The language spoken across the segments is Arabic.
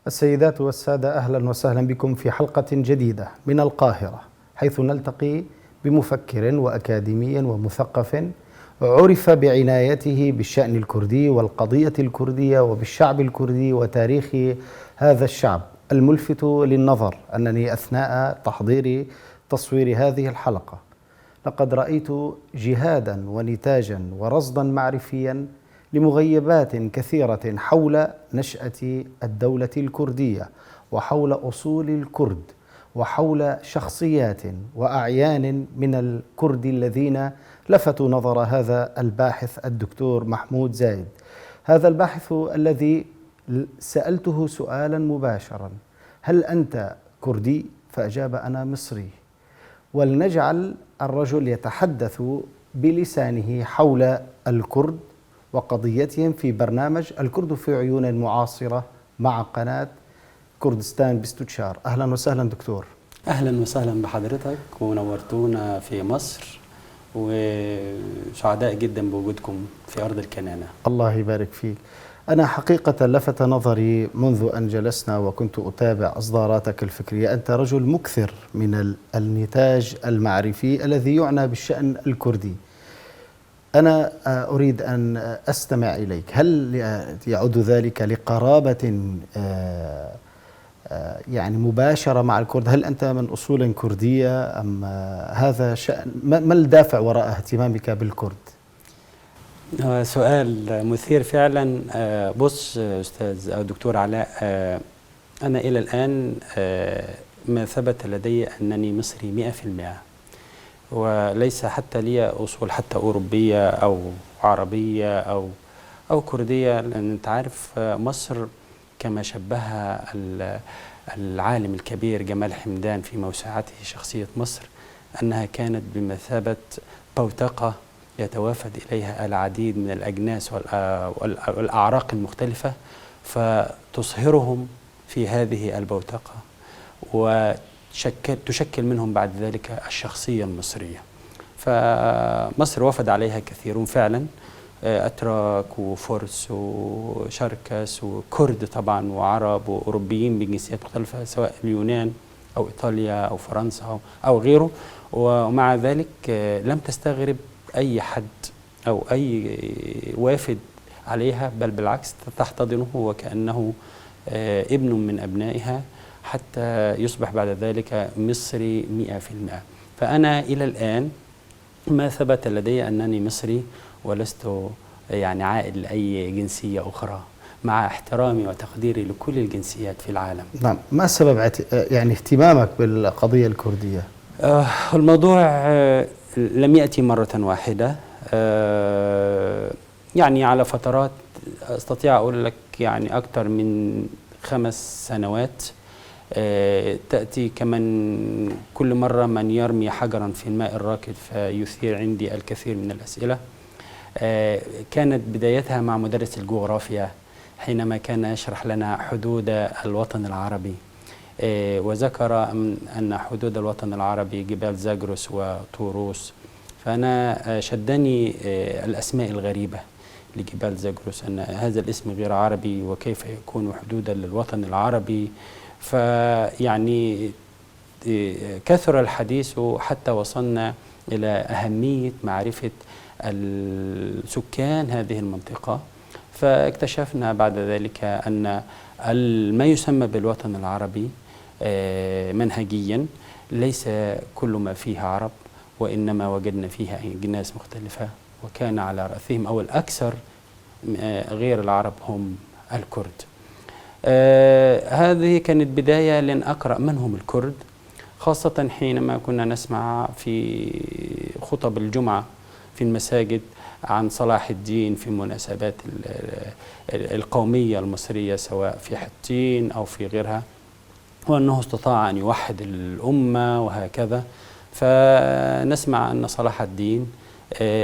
السيدات والسادة، أهلا وسهلا بكم في حلقة جديدة من القاهرة، حيث نلتقي بمفكر وأكاديمي ومثقف عرف بعنايته بالشأن الكردي والقضية الكردية وبالشعب الكردي وتاريخ هذا الشعب. الملفت للنظر أنني أثناء تحضير تصوير هذه الحلقة لقد رأيت جهادا ونتاجا ورصدا معرفيا لمغيبات كثيرة حول نشأة الدولة الكردية وحول أصول الكرد وحول شخصيات وأعيان من الكرد الذين لفتوا نظر هذا الباحث الدكتور محمود زايد. هذا الباحث الذي سألته سؤالا مباشرا: هل أنت كردي؟ فأجاب: أنا مصري. ولنجعل الرجل يتحدث بلسانه حول الكرد وقضيتهم في برنامج الكرد في عيون معاصرة مع قناة كردستان باستشار. أهلا وسهلا دكتور. أهلا وسهلا بحضرتك، ونورتونا في مصر، وسعداء جدا بوجودكم في أرض الكنانة. الله يبارك فيك. أنا حقيقة لفت نظري منذ أن جلسنا وكنت أتابع إصداراتك الفكرية، أنت رجل مكثر من النتاج المعرفي الذي يعنى بالشأن الكردي. أنا أريد أن أستمع إليك. هل يعود ذلك لقرابة يعني مباشرة مع الكرد؟ هل أنت من أصول كردية أم هذا شأن؟ ما الدافع وراء اهتمامك بالكرد؟ سؤال مثير فعلا. بص أستاذ أو دكتور علاء، أنا إلى الآن ما ثبت لدي أنني مصري 100%، وليس حتى لي أصول حتى أوروبية أو عربية أو كردية، لأن أنت عارف مصر كما شبهها العالم الكبير جمال حمدان في موسوعته شخصية مصر، أنها كانت بمثابة بوتقة يتوافد إليها العديد من الأجناس والأعراق المختلفة، فتصهرهم في هذه البوتقة وتشكل منهم بعد ذلك الشخصية المصرية. فمصر وفد عليها كثيرون فعلا، أتراك وفرس وشركس وكرد طبعا وعرب وأوروبيين بجنسيات مختلفة، سواء اليونان أو إيطاليا أو فرنسا أو غيره. ومع ذلك لم تستغرب أي حد أو أي وافد عليها، بل بالعكس تحتضنه وكأنه ابن من أبنائها، حتى يصبح بعد ذلك مصري 100%. فأنا إلى الآن ما ثبت لدي أنني مصري، ولست يعني عائد لأي جنسية أخرى، مع احترامي وتقديري لكل الجنسيات في العالم. نعم. ما سبب يعني اهتمامك بالقضية الكردية؟ الموضوع لم يأتي مرة واحدة، يعني على فترات أستطيع أقول لك يعني أكثر من 5 سنوات. تأتي كمان كل مرة من يرمي حجرا في الماء الراكد فيثير عندي الكثير من الأسئلة. كانت بدايتها مع مدرس الجغرافيا حينما كان يشرح لنا حدود الوطن العربي، وذكر أن حدود الوطن العربي جبال زاجرس وطوروس. فأنا شدني الأسماء الغريبة لجبال زاجرس، أن هذا الاسم غير عربي وكيف يكون حدودا للوطن العربي. فيعني كثر الحديث حتى وصلنا إلى أهمية معرفة السكان هذه المنطقة. فاكتشفنا بعد ذلك أن ما يسمى بالوطن العربي منهجيا ليس كل ما فيها عرب، وإنما وجدنا فيها أجناس مختلفة، وكان على رأسهم أو الأكثر غير العرب هم الكرد. هذه كانت بداية لأن أقرأ من هم الكرد، خاصة حينما كنا نسمع في خطب الجمعة في المساجد عن صلاح الدين في المناسبات القومية المصرية، سواء في حطين أو في غيرها، وأنه استطاع أن يوحد الأمة وهكذا. فنسمع أن صلاح الدين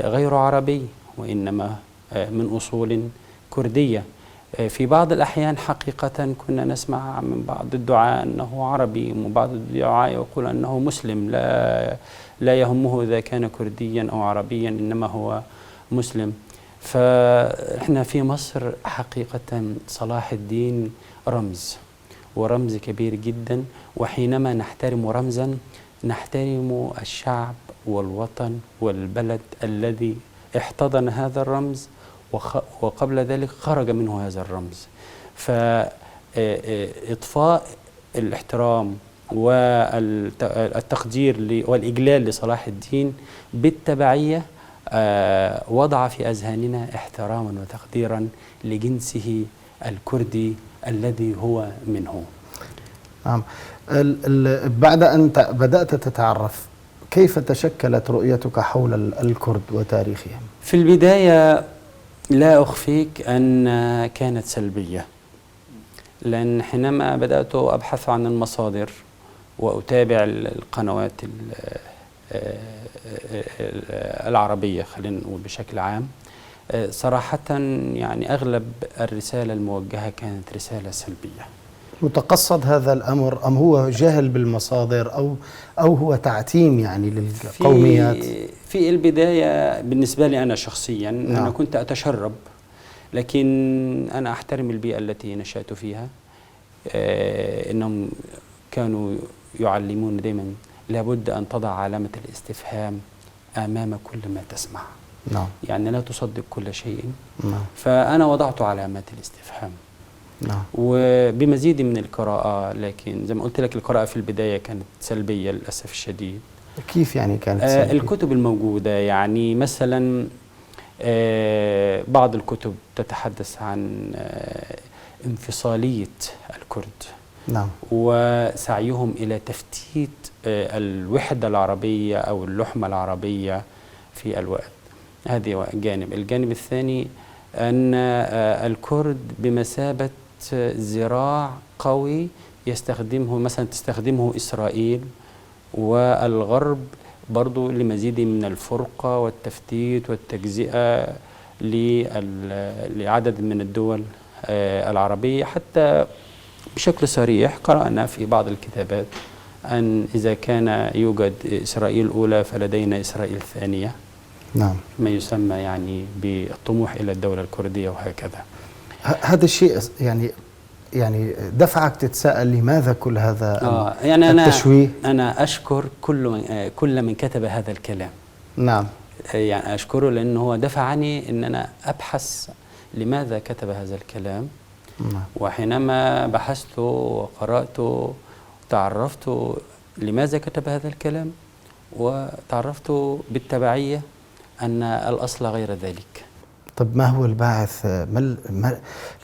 غير عربي، وإنما من أصول كردية. في بعض الأحيان حقيقة كنا نسمع من بعض الدعاة أنه عربي، ومن بعض الدعاة يقول أنه مسلم، لا يهمه إذا كان كرديا أو عربيا، إنما هو مسلم. فإحنا في مصر حقيقة صلاح الدين رمز، ورمز كبير جدا. وحينما نحترم رمزا نحترم الشعب والوطن والبلد الذي احتضن هذا الرمز وقبل ذلك خرج منه هذا الرمز. فإطفاء الاحترام والتقدير والإجلال لصلاح الدين بالتبعية وضع في أذهاننا احتراما وتقديرا لجنسه الكردي الذي هو منه. نعم. بعد أن بدأت تتعرف، كيف تشكلت رؤيتك حول الكرد وتاريخهم؟ في البداية لا أخفيك أن كانت سلبية، لأن حينما بدأت أبحث عن المصادر وأتابع القنوات العربية خلينا نقول بشكل عام، صراحة يعني أغلب الرسالة الموجهة كانت رسالة سلبية. متقصد هذا الأمر أم هو جهل بالمصادر أو هو تعتيم يعني للقوميات؟ في البداية بالنسبة لي أنا شخصيا نعم. أنا كنت أتشرب، لكن أنا أحترم البيئة التي نشأت فيها. إنهم كانوا يعلمون دائما لابد أن تضع علامة الاستفهام أمام كل ما تسمع. نعم. يعني لا تصدق كل شيء. نعم. فأنا وضعت علامات الاستفهام. نعم. وبمزيد من القراءة، لكن زي ما قلت لك القراءة في البداية كانت سلبية للأسف الشديد. كيف يعني كانت سلبية؟ الكتب الموجودة يعني مثلا بعض الكتب تتحدث عن انفصالية الكرد. نعم. وسعيهم إلى تفتيت الوحدة العربية أو اللحمة العربية في الوقت. هذه جانب. الجانب الثاني أن الكرد بمثابة ذراع قوي تستخدمه إسرائيل والغرب برضو لمزيد من الفرقة والتفتيت والتجزئة لعدد من الدول العربية. حتى بشكل صريح قرأنا في بعض الكتابات أن إذا كان يوجد إسرائيل الأولى فلدينا إسرائيل الثانية. نعم. ما يسمى يعني بالطموح إلى الدولة الكردية وهكذا. هذا الشيء يعني دفعك تتساءل لماذا كل هذا يعني التشويه؟ أنا أشكر كل من كتب هذا الكلام. نعم. يعني أشكره لأنه هو دفعني أن أنا أبحث لماذا كتب هذا الكلام. نعم. وحينما بحثت وقرأت تعرفت لماذا كتب هذا الكلام، وتعرفت بالتبعية أن الأصل غير ذلك. طب ما هو الباعث؟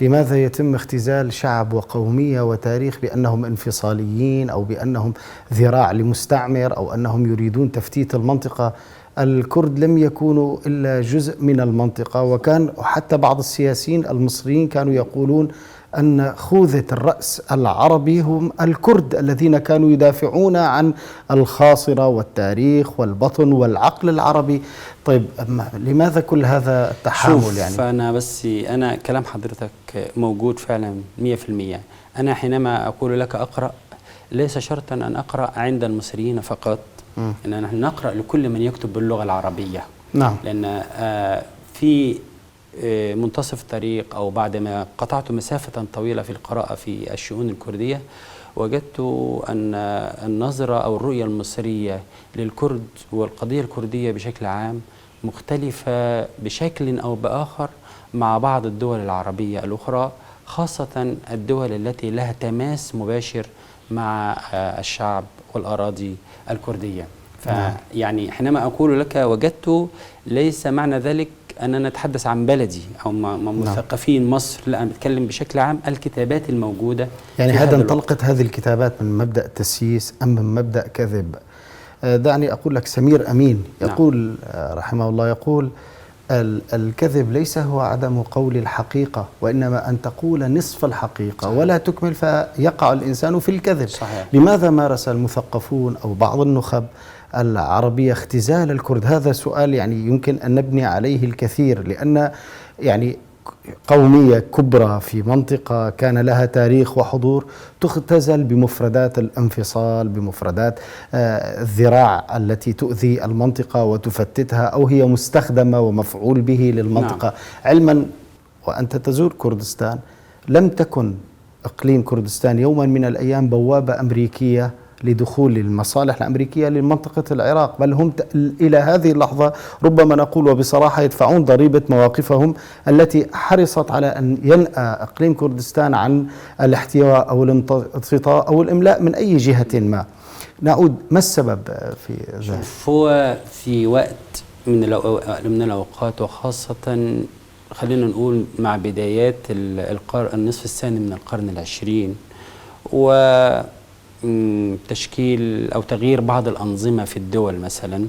لماذا يتم اختزال شعب وقومية وتاريخ بأنهم انفصاليين أو بأنهم ذراع لمستعمر أو أنهم يريدون تفتيت المنطقة؟ الكرد لم يكونوا إلا جزء من المنطقة، وكان حتى بعض السياسيين المصريين كانوا يقولون أن خوذة الرأس العربي هم الكرد الذين كانوا يدافعون عن الخاصرة والتاريخ والبطن والعقل العربي. طيب لماذا كل هذا التحامل يعني؟ أنا كلام حضرتك موجود فعلا 100%. أنا حينما أقول لك أقرأ ليس شرطا أن أقرأ عند المصريين فقط، إن نحن نقرأ لكل من يكتب باللغة العربية. نعم. لأن في منتصف الطريق أو بعدما قطعت مسافة طويلة في القراءة في الشؤون الكردية، وجدت أن النظرة أو الرؤية المصرية للكرد والقضية الكردية بشكل عام مختلفة بشكل أو بآخر مع بعض الدول العربية الأخرى، خاصة الدول التي لها تماس مباشر مع الشعب والأراضي الكردية. فيعني حينما أقول لك وجدت، ليس معنى ذلك أننا نتحدث عن بلدي أو مثقفين مصر، لا، أنا بتكلم بشكل عام الكتابات الموجودة. يعني هذا انطلقت هذه الكتابات من مبدأ تسييس أم من مبدأ كذب؟ دعني أقول لك سمير أمين يقول رحمه الله، يقول الكذب ليس هو عدم قول الحقيقة، وإنما أن تقول نصف الحقيقة ولا تكمل فيقع الإنسان في الكذب. صحيح. لماذا مارس المثقفون أو بعض النخب العربية اختزال الكرد؟ هذا سؤال يعني يمكن أن نبني عليه الكثير، لأن يعني قومية كبرى في منطقة كان لها تاريخ وحضور تختزل بمفردات الانفصال، بمفردات الذراع التي تؤذي المنطقة وتفتتها، أو هي مستخدمة ومفعول به للمنطقة. نعم. علما وأنت تزور كردستان لم تكن إقليم كردستان يوما من الأيام بوابة أمريكية لدخول المصالح الأمريكية لمنطقة العراق، بل هم إلى هذه اللحظة ربما نقول وبصراحة يدفعون ضريبة مواقفهم التي حرصت على أن ينأى إقليم كردستان عن الاحتواء أو الانصتاء أو الإملاء من أي جهة ما. نعود، ما السبب في ذلك؟ هو في وقت من الأوقات، وخاصة خلينا نقول مع بدايات النصف الثاني من القرن العشرين، وتشكيل أو تغيير بعض الأنظمة في الدول مثلا،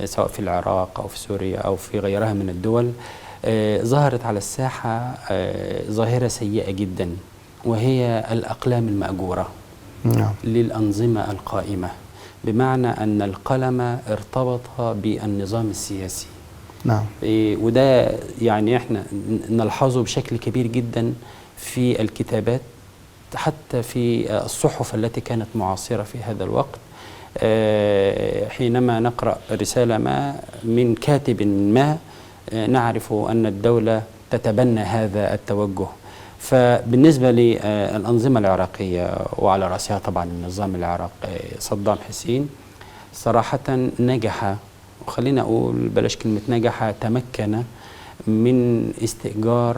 سواء في العراق أو في سوريا أو في غيرها من الدول، ظهرت على الساحة ظاهرة سيئة جدا، وهي الأقلام المأجورة للأنظمة القائمة، بمعنى أن القلم ارتبط بالنظام السياسي. نعم. وده يعني احنا نلحظه بشكل كبير جدا في الكتابات، حتى في الصحف التي كانت معاصرة في هذا الوقت. حينما نقرأ رسالة ما من كاتب ما، نعرف أن الدولة تتبنى هذا التوجه. فبالنسبة للأنظمة العراقية، وعلى رأسها طبعا النظام العراقي صدام حسين، صراحة نجح، وخلينا أقول بلاش كلمة نجح، تمكن من استئجار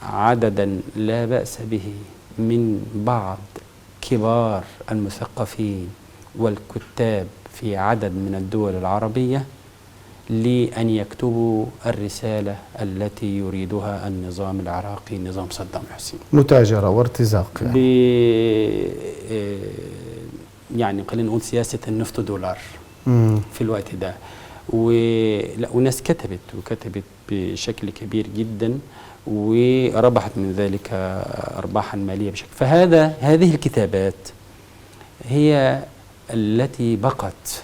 عددا لا بأس به من بعض كبار المثقفين والكتاب في عدد من الدول العربية لأن يكتبوا الرسالة التي يريدها النظام العراقي، نظام صدام حسين. متاجرة وارتزاق يعني خلينا نقول سياسة النفط دولار في الوقت ده. وناس كتبت بشكل كبير جدا، وربحت من ذلك أرباحا مالية بشكل. هذه الكتابات هي التي بقت.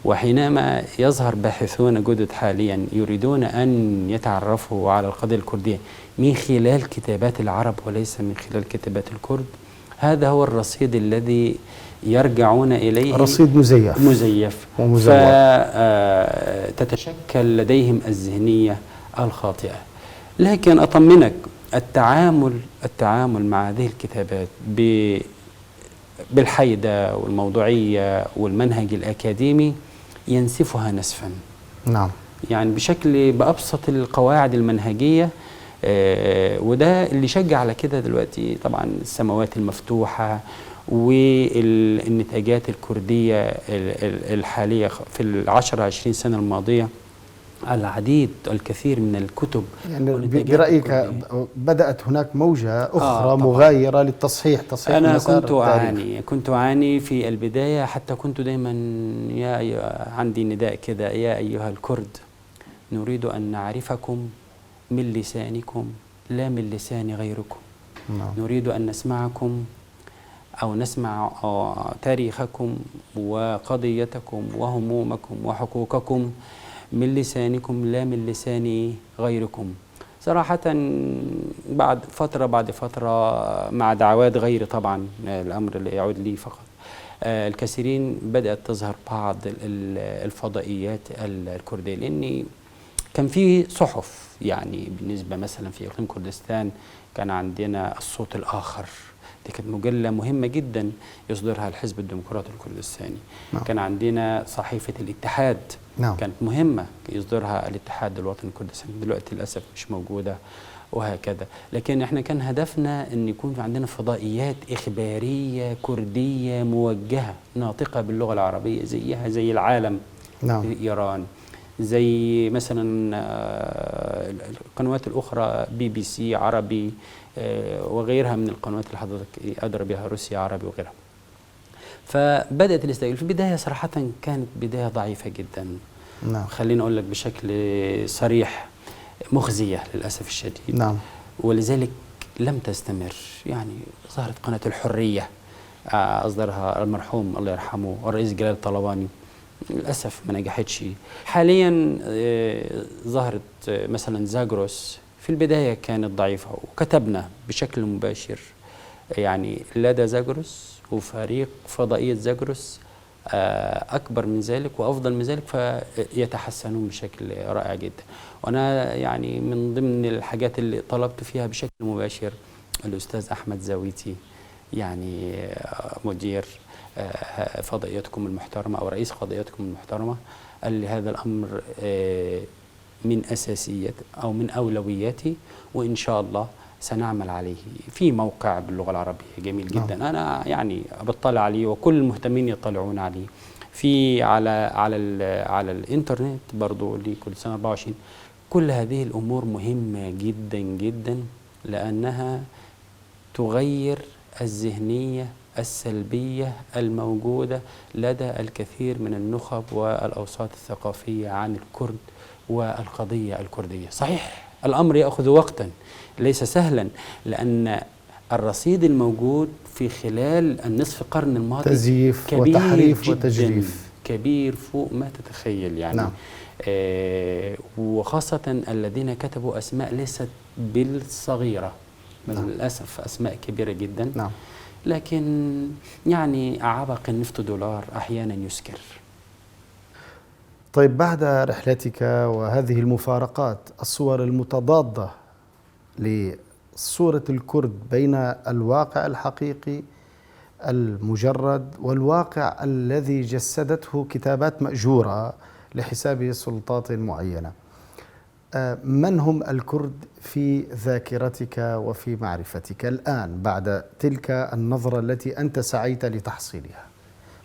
وحينما يظهر باحثون جدد حاليا يريدون أن يتعرفوا على القضية الكردية من خلال كتابات العرب وليس من خلال كتابات الكرد، هذا هو الرصيد الذي يرجعون إليه، رصيد مزيف ومزور. فتتشكل لديهم الذهنية الخاطئة. لكن أطمنك، التعامل مع هذه الكتابات بالحيدة والموضوعية والمنهج الأكاديمي ينسفها نسفا. نعم. يعني بأبسط القواعد المنهجية. وده اللي شجع على كده دلوقتي طبعا السماوات المفتوحة والنتاجات الكردية الحالية في 10-20 سنة الماضية، الكثير من الكتب. يعني برأيك بدأت هناك موجة أخرى مغايرة للتصحيح أنا كنت أعاني في البداية، حتى كنت دايما عندي نداء كده: يا أيها الكرد، نريد أن نعرفكم من لسانكم لا من لسان غيركم. نريد أن نسمعكم أو نسمع تاريخكم وقضيتكم وهمومكم وحقوقكم من لسانكم لا من لسان غيركم. صراحة بعد فترة مع دعوات غير طبعا الأمر اللي يعود لي فقط، الكثيرين بدأت تظهر بعض الفضائيات الكردية، لأن كان في صحف، يعني بالنسبة مثلا في إقليم كردستان كان عندنا الصوت الآخر، دي كانت مجلة مهمة جدا يصدرها الحزب الديمقراطي الكردستاني. كان عندنا صحيفة الاتحاد، كانت مهمة يصدرها الاتحاد الوطني الكردستاني، دلوقتي للأسف مش موجودة، وهكذا. لكن احنا كان هدفنا أن يكون في عندنا فضائيات إخبارية كردية موجهة ناطقة باللغة العربية زيها زي العالم. إيران، زي مثلا القنوات الأخرى BBC عربي، وغيرها من القنوات اللي حضرتك أدرى بها، روسيا عربي وغيرها. فبدأت الاستقلال في البداية صراحة كانت بداية ضعيفة جدا. خليني أقول لك بشكل صريح، مخزية للأسف الشديد. ولذلك لم تستمر. يعني ظهرت قناة الحرية، أصدرها المرحوم الله يرحمه الرئيس جلال طلباني، للأسف ما نجحتش. حاليا ظهرت مثلا زاغروس، في البداية كانت ضعيفة، وكتبنا بشكل مباشر يعني لدى زاغروس وفريق فضائية زاغروس أكبر من ذلك وأفضل من ذلك، فيتحسنون بشكل رائع جدا. وأنا يعني من ضمن الحاجات اللي طلبت فيها بشكل مباشر الأستاذ أحمد زاويتي، يعني مدير فضائيتكم المحترمة أو رئيس فضائيتكم المحترمة، قال لي هذا الأمر من أساسيات أو من أولوياتي، وإن شاء الله سنعمل عليه. في موقع باللغة العربية جميل جدا، أنا يعني بطلع عليه وكل المهتمين يطلعون عليه. في على الإنترنت برضو لكل سنة 24. كل هذه الأمور مهمة جدا جدا، لأنها تغير الذهنية السلبية الموجودة لدى الكثير من النخب والأوساط الثقافية عن الكرد والقضية الكردية. صحيح الأمر يأخذ وقتا، ليس سهلا، لأن الرصيد الموجود في خلال النصف قرن الماضي تزييف كبير وتحريف جداً، وتجريف، كبير فوق ما تتخيل يعني. نعم. وخاصة الذين كتبوا أسماء ليست بالصغيرة، نعم. للأسف أسماء كبيرة جدا. نعم. لكن يعني عبق النفط دولار أحيانا يسكر. طيب، بعد رحلتك وهذه المفارقات، الصور المتضادة لصورة الكرد بين الواقع الحقيقي المجرد والواقع الذي جسدته كتابات مأجورة لحساب سلطات معينة، من هم الكرد في ذاكرتك وفي معرفتك الآن بعد تلك النظرة التي أنت سعيت لتحصيلها؟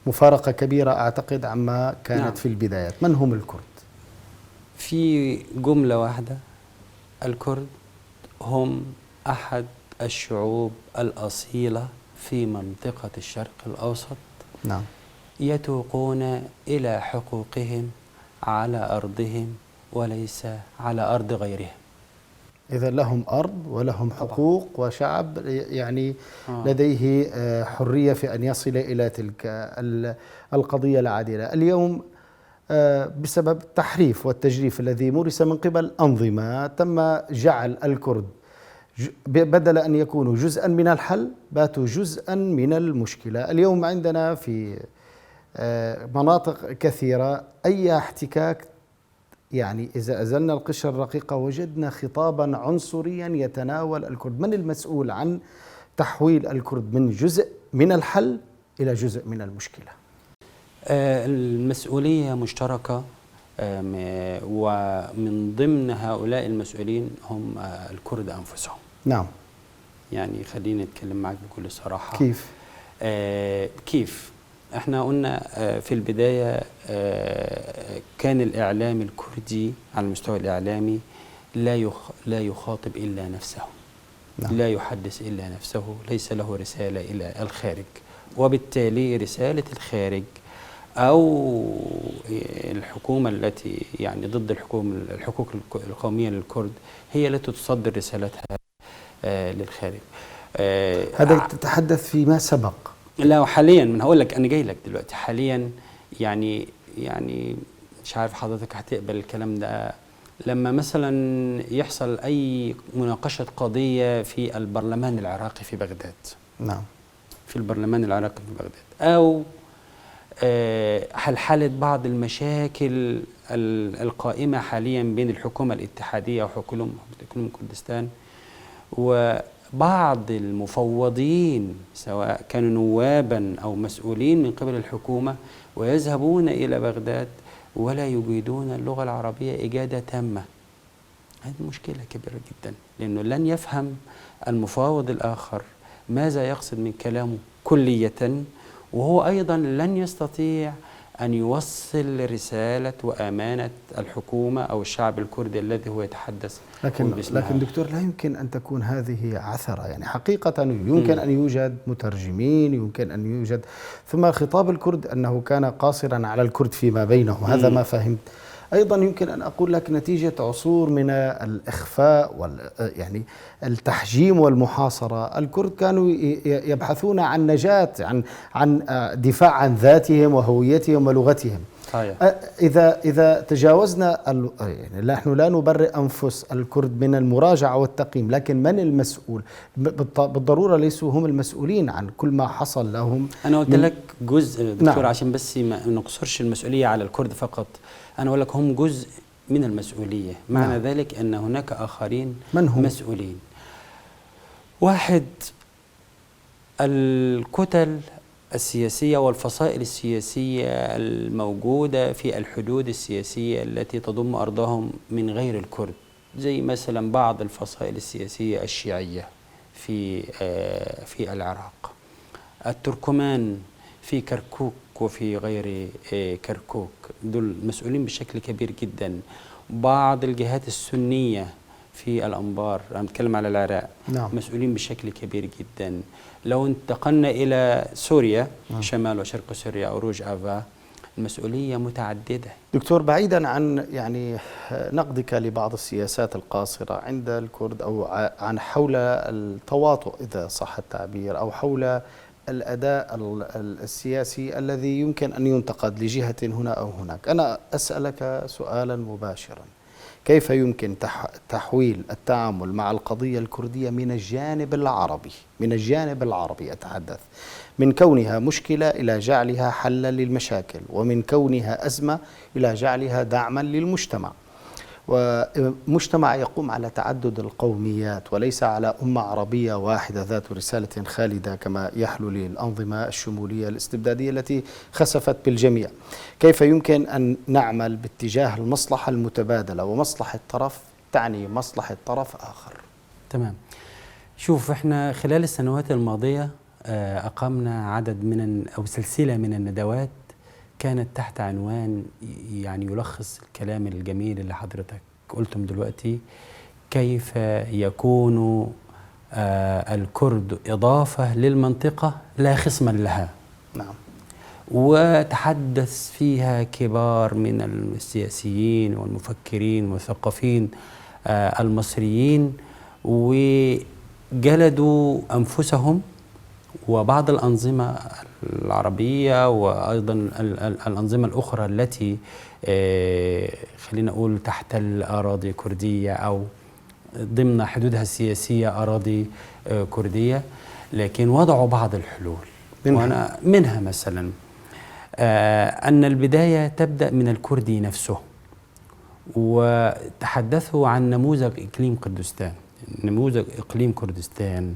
مفارقة كبيرة أعتقد عما كانت نعم. في البدايات. من هم الكرد؟ في جملة واحدة، الكرد هم أحد الشعوب الأصيلة في منطقة الشرق الأوسط، نعم. يتوقون إلى حقوقهم على أرضهم وليس على أرض غيرهم. إذا لهم أرض ولهم حقوق وشعب يعني لديه حرية في أن يصل إلى تلك القضية العادلة. اليوم بسبب التحريف والتجريف الذي مورس من قبل أنظمة، تم جعل الكرد بدل أن يكونوا جزءا من الحل باتوا جزءا من المشكلة. اليوم عندنا في مناطق كثيرة أي احتكاك، يعني إذا أزلنا القشرة الرقيقة وجدنا خطابا عنصريا يتناول الكرد. من المسؤول عن تحويل الكرد من جزء من الحل إلى جزء من المشكلة؟ المسؤولية مشتركة، ومن ضمن هؤلاء المسؤولين هم الكرد أنفسهم. نعم. يعني خليني أتكلم معك بكل صراحة. كيف؟ كيف؟ احنا قلنا في البداية كان الإعلام الكردي على المستوى الإعلامي لا يخاطب إلا نفسه. نعم. لا يحدث إلا نفسه، ليس له رسالة إلى الخارج، وبالتالي رسالة الخارج أو الحكومة التي يعني ضد الحقوق القومية للكرد هي التي تصدر رسالتها للخارج. هذا تتحدث فيما سبق؟ لا، حاليا من هقول لك، أنا جاي لك دلوقتي. حاليا يعني مش عارف حضرتك هتقبل الكلام ده، لما مثلا يحصل أي مناقشة قضية في البرلمان العراقي في بغداد. نعم. في البرلمان العراقي في بغداد، أو حلحلة بعض المشاكل القائمة حاليا بين الحكومة الاتحادية وحكومة كردستان، وبعض المفوضين سواء كانوا نوابا أو مسؤولين من قبل الحكومة ويذهبون إلى بغداد ولا يجيدون اللغة العربية إجادة تامة. هذه مشكلة كبيرة جدا، لأنه لن يفهم المفاوض الآخر ماذا يقصد من كلامه كلية، وهو أيضا لن يستطيع أن يوصل رسالة وأمانة الحكومة أو الشعب الكردي الذي هو يتحدث. لكن دكتور، لا يمكن أن تكون هذه عثرة. يعني حقيقة يمكن أن يوجد مترجمين، يمكن أن يوجد، ثم خطاب الكرد أنه كان قاصرا على الكرد فيما بينهم، هذا ما فهمت. أيضا يمكن أن أقول لك نتيجة عصور من الإخفاء يعني التحجيم والمحاصرة، الكرد كانوا يبحثون عن نجاة، عن دفاع عن ذاتهم وهويتهم ولغتهم. إذا تجاوزنا يعني نحن لا نبرئ أنفس الكرد من المراجعة والتقييم، لكن من المسؤول؟ بالضرورة ليسوا هم المسؤولين عن كل ما حصل لهم. أنا قلت لك جزء دكتور، نعم. عشان بس ما نقصرش المسؤولية على الكرد فقط. أنا أقول لك هم جزء من المسؤولية، معنى ذلك أن هناك آخرين من هم؟ مسؤولين. واحد، الكتل السياسية والفصائل السياسية الموجودة في الحدود السياسية التي تضم أرضهم من غير الكرد، زي مثلا بعض الفصائل السياسية الشيعية في العراق، التركمان في كركوك وفي غير كركوك، دول مسؤولين بشكل كبير جدا. بعض الجهات السنية في الأنبار، أنا بتكلم على العراق، نعم. مسؤولين بشكل كبير جدا. لو انتقلنا إلى سوريا، شمال وشرق سوريا أو روج آفا، المسؤولية متعددة. دكتور، بعيدا عن يعني نقدك لبعض السياسات القاصرة عند الكرد أو عن حول التواطؤ إذا صح التعبير، أو حول الأداء السياسي الذي يمكن أن ينتقد لجهة هنا أو هناك، أنا أسألك سؤالا مباشرا: كيف يمكن تحويل التعامل مع القضية الكردية من الجانب العربي أتحدث، من كونها مشكلة إلى جعلها حلا للمشاكل، ومن كونها أزمة إلى جعلها دعما للمجتمع، ومجتمع يقوم على تعدد القوميات وليس على أمة عربية واحدة ذات رسالة خالدة كما يحلو للأنظمة الشمولية الاستبدادية التي خسفت بالجميع؟ كيف يمكن أن نعمل باتجاه المصلحة المتبادلة، ومصلحة طرف تعني مصلحة طرف آخر؟ تمام. شوف، احنا خلال السنوات الماضية أقمنا عدد أو سلسلة من الندوات كانت تحت عنوان يعني يلخص الكلام الجميل اللي حضرتك قلتم دلوقتي: كيف يكون الكرد إضافة للمنطقة لا خصما لها. نعم. وتحدث فيها كبار من السياسيين والمفكرين والمثقفين المصريين، وجلدوا أنفسهم وبعض الأنظمة العربية وأيضا الأنظمة الأخرى التي خلينا نقول تحتل أراضي كردية أو ضمن حدودها السياسية أراضي كردية، لكن وضعوا بعض الحلول. منها مثلا أن البداية تبدأ من الكردي نفسه، وتحدثوا عن نموذج إقليم كردستان. نموذج إقليم كردستان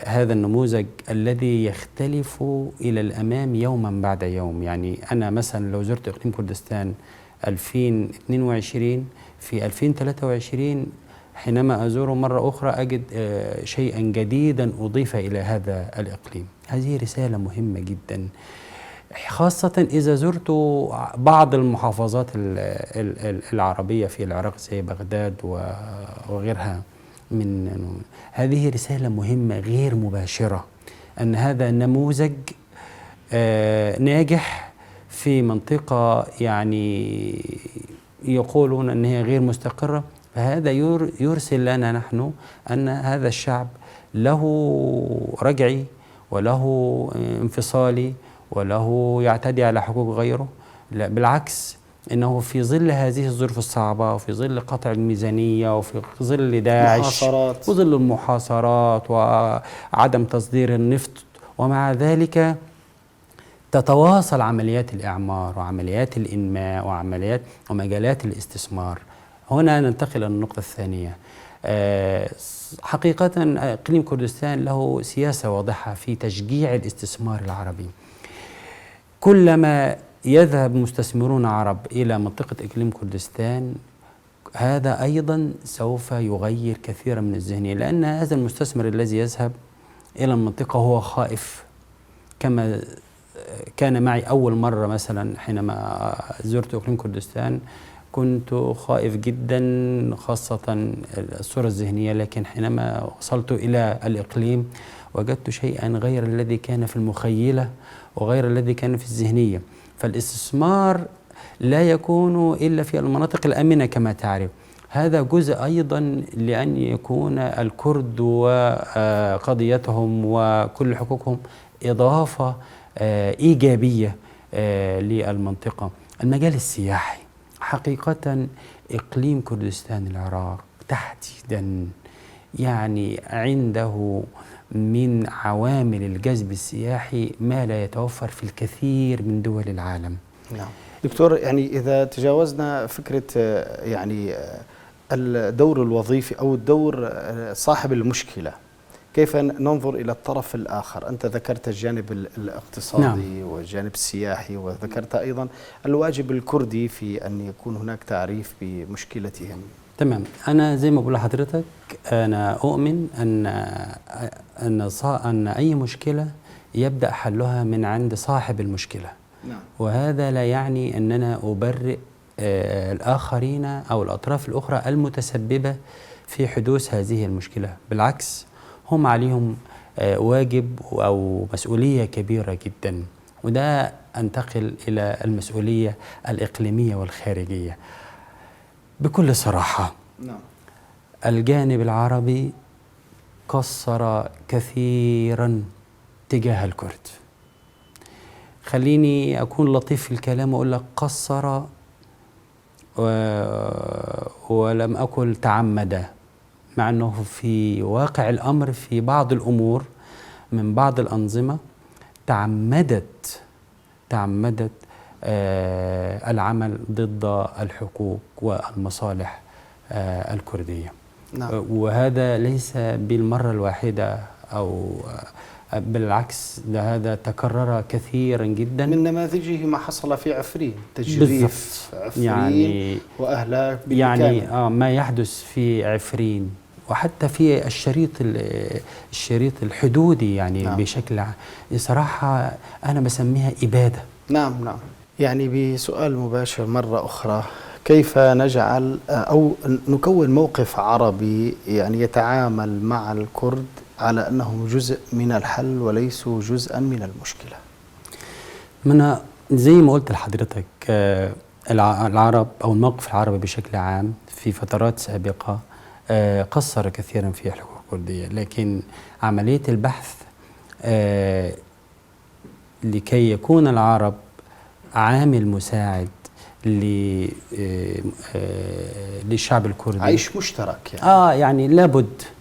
هذا النموذج الذي يختلف إلى الأمام يوما بعد يوم. يعني أنا مثلا لو زرت إقليم كردستان 2022، في 2023 حينما أزوره مرة أخرى أجد شيئا جديدا أضيف إلى هذا الإقليم. هذه رسالة مهمة جدا، خاصة إذا زرت بعض المحافظات العربية في العراق زي بغداد وغيرها. هذه رسالة مهمة غير مباشرة، أن هذا نموذج ناجح في منطقة يعني يقولون أن هي غير مستقرة، فهذا يرسل لنا نحن أن هذا الشعب له رجعي وله انفصالي وله يعتدي على حقوق غيره. لا، بالعكس، إنه في ظل هذه الظروف الصعبة، وفي ظل قطع الميزانية، وفي ظل داعش وظل المحاصرات وعدم تصدير النفط، ومع ذلك تتواصل عمليات الإعمار وعمليات الإنماء وعمليات ومجالات الاستثمار. هنا ننتقل إلى النقطة الثانية. حقيقة إقليم كردستان له سياسة واضحة في تشجيع الاستثمار العربي. كلما يذهب مستثمرون عرب إلى منطقة إقليم كردستان، هذا أيضا سوف يغير كثيرا من الذهنية، لأن هذا المستثمر الذي يذهب إلى المنطقة هو خائف. كما كان معي أول مرة مثلا حينما زرت إقليم كردستان، كنت خائف جدا، خاصة الصورة الذهنية، لكن حينما وصلت إلى الإقليم وجدت شيئا غير الذي كان في المخيلة وغير الذي كان في الذهنية. فالاستثمار لا يكون إلا في المناطق الآمنة كما تعرف. هذا جزء أيضا لأن يكون الكرد وقضيتهم وكل حقوقهم إضافة إيجابية للمنطقة. المجال السياحي، حقيقة إقليم كردستان العراق تحديدا يعني عنده من عوامل الجذب السياحي ما لا يتوفر في الكثير من دول العالم. نعم دكتور، يعني إذا تجاوزنا فكرة يعني الدور الوظيفي أو الدور صاحب المشكلة، كيف ننظر إلى الطرف الآخر؟ أنت ذكرت الجانب الاقتصادي والجانب السياحي، وذكرت أيضا الواجب الكردي في أن يكون هناك تعريف بمشكلتهم. تمام. أنا زي ما بقول لحضرتك، أنا أؤمن أن أي مشكلة يبدأ حلها من عند صاحب المشكلة. نعم. وهذا لا يعني أننا أبرئ الآخرين أو الأطراف الأخرى المتسببة في حدوث هذه المشكلة، بالعكس هم عليهم واجب أو مسؤولية كبيرة جدا. وده أنتقل إلى المسؤولية الإقليمية والخارجية بكل صراحة. نعم. الجانب العربي قصر كثيرا تجاه الكرد. خليني أكون لطيف في الكلام وأقول لك قصر ولم أقل تعمد، مع أنه في واقع الأمر في بعض الأمور من بعض الأنظمة تعمدت العمل ضد الحقوق والمصالح الكردية. نعم. وهذا ليس بالمرة الواحدة، أو بالعكس ده هذا تكرر كثيرا جدا. من نماذجه ما حصل في عفرين، تجريف عفرين يعني وأهلاك يعني ما يحدث في عفرين، وحتى في الشريط الحدودي يعني. نعم. بشكل صراحة أنا بسميها إبادة. نعم. نعم. يعني بسؤال مباشر مرة أخرى، كيف نجعل أو نكون موقف عربي يعني يتعامل مع الكرد على أنهم جزء من الحل وليسوا جزءا من المشكلة؟ من زي ما قلت لحضرتك، العرب أو الموقف العربي بشكل عام في فترات سابقة قصر كثيرا في الحقوق الكردية، لكن عملية البحث لكي يكون العرب عامل مساعد للشعب الكردي، عيش مشترك يعني. يعني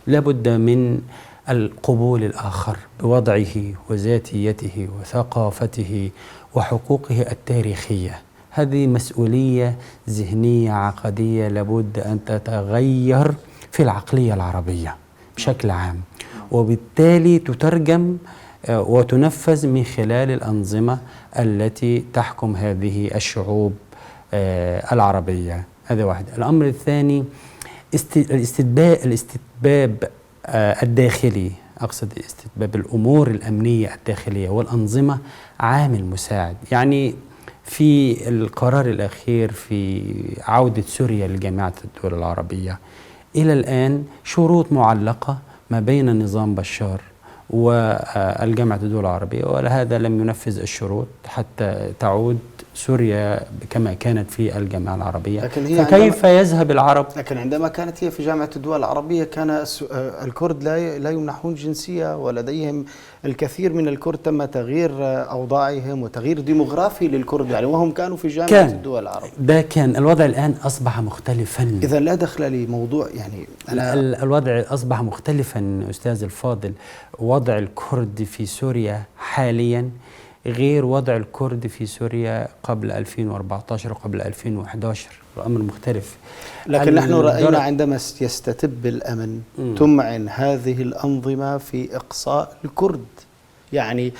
لابد من القبول الآخر بوضعه وذاتيته وثقافته وحقوقه التاريخية. هذه مسؤولية ذهنية عقدية لابد أن تتغير في العقلية العربية بشكل عام، وبالتالي تترجم وتنفذ من خلال الأنظمة التي تحكم هذه الشعوب العربية. هذا واحد. الأمر الثاني الاستتباب الداخلي، أقصد استتباب الأمور الأمنية الداخلية والأنظمة عامل مساعد. يعني في القرار الأخير في عودة سوريا لجامعة الدول العربية، إلى الآن شروط معلقة ما بين نظام بشار والجامعة الدول العربية، ولهذا لم ينفذ الشروط حتى تعود سوريا كما كانت في الجامعة العربية. فكيف يذهب العرب؟ لكن عندما كانت هي في جامعة الدول العربية كان الكرد لا يمنحون جنسية، ولديهم الكثير من الكرد تم تغيير أوضاعهم وتغيير ديموغرافي للكرد يعني، وهم كانوا في جامعة الدول العربية. ده كان الوضع. الآن أصبح مختلفا. إذا لا دخل لموضوع يعني الوضع أصبح مختلفا أستاذ الفاضل. وضع الكرد في سوريا حاليا غير وضع الكرد في سوريا قبل 2014 وقبل 2011. الأمر مختلف. لكن نحن رأينا عندما يستتب الأمن تمعن هذه الأنظمة في إقصاء الكرد. يعني